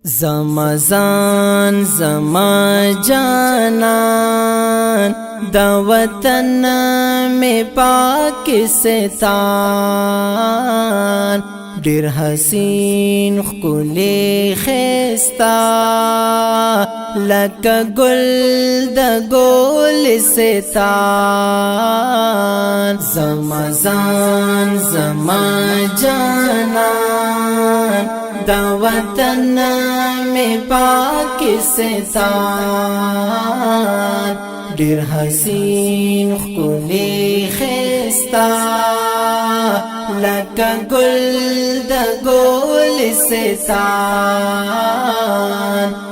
زمازان زما جانان دا وطن میں پاکستان ډیر حسین ښکلی خستا لکه ګل د ګلستان زمازان زما جانان دا وطن میں پاکستان ډیر حسین ښکلی خستا لکه ګل د ګلستان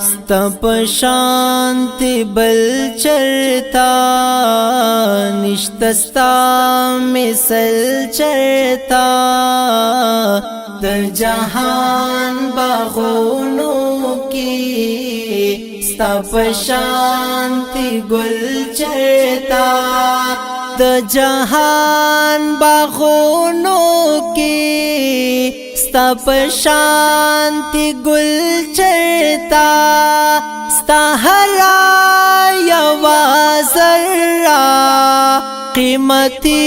ستا په شانتی بل چرتا نشته ستا مثل چرتا د جهان باغونو کی ستا په شانتی ګل چرتا د جهان باغونو کی ستا په شانتی ګل چرتا ستا هر یوه ذره قیمتی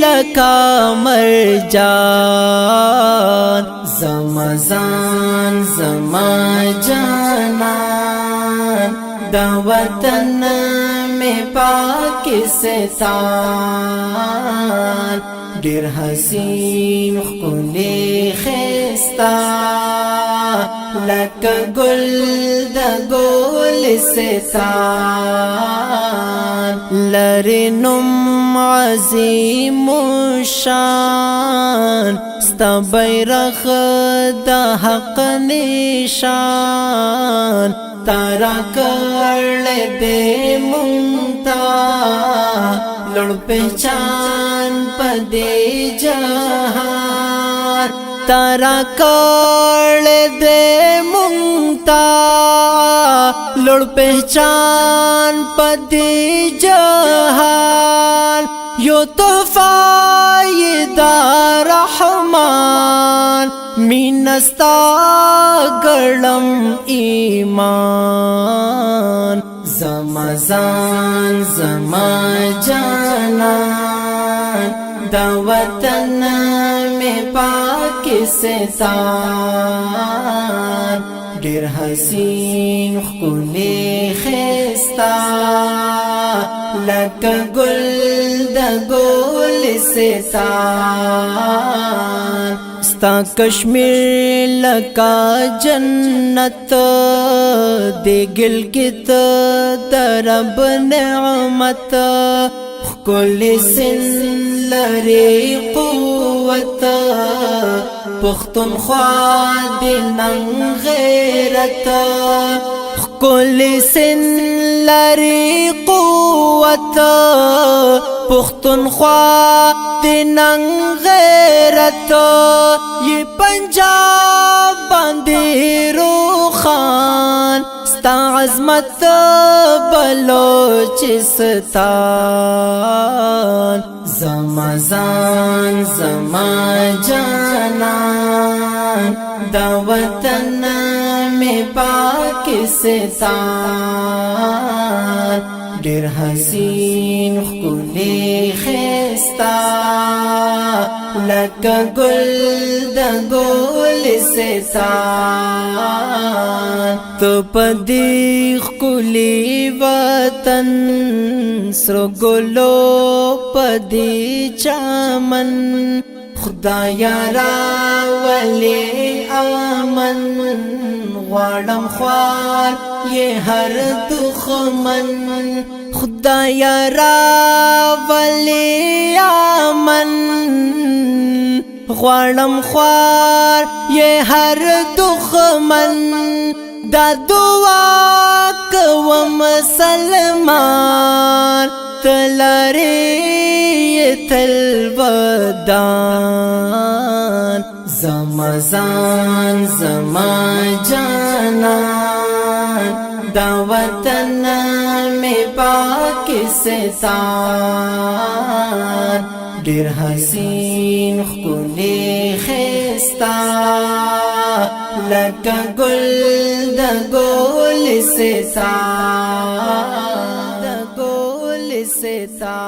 لکه مرجان زمازان زما جانان دا وطن میں پاکستان ډیر حسین ښکلی خستا لکه ګل د ګلستان لري نوم عظیم شان ستا بیرغ د حق نشان تارا کړل دې مونتا لړ پہچان پدې جهان تارا کړل دې مونتا لړ پہچان پدې جهان یو تحفہ دا رحمان مینستا ګړم ایمان زمازان زما جانان دا وطن میں پاکستان ډیر حسین ښکلی خستا لکه ګل د ګلستان ستا کشمیر لکه جنت دی گلگت د رب نعمت ښکلی سن لري قوت پښتونخوا د نن غیرت ښکلی سن لري قوت پښتونخوا د نن غیرت یہ پنجاب باندې روخان ستا عظمت بلوچستان زمازان زما جانان دا وطن میں پاکستان ډیر حسین ښکلی خستا لکه ګل د ګلستان تو پدې ښکلی وطن سرو ګلو پدې چمن خدایا راولې امن غواړم خوار یہ ہر دخمن خدایا راولې امن غواړم خوار یہ ہر دخمن دا دعا کوم مسلمان تلری تل ودان زمازان زما جانان دا وطن میں پاکستان ډیر حسین ښکلی خستا لکا گل دا گول ستا دا گول ستا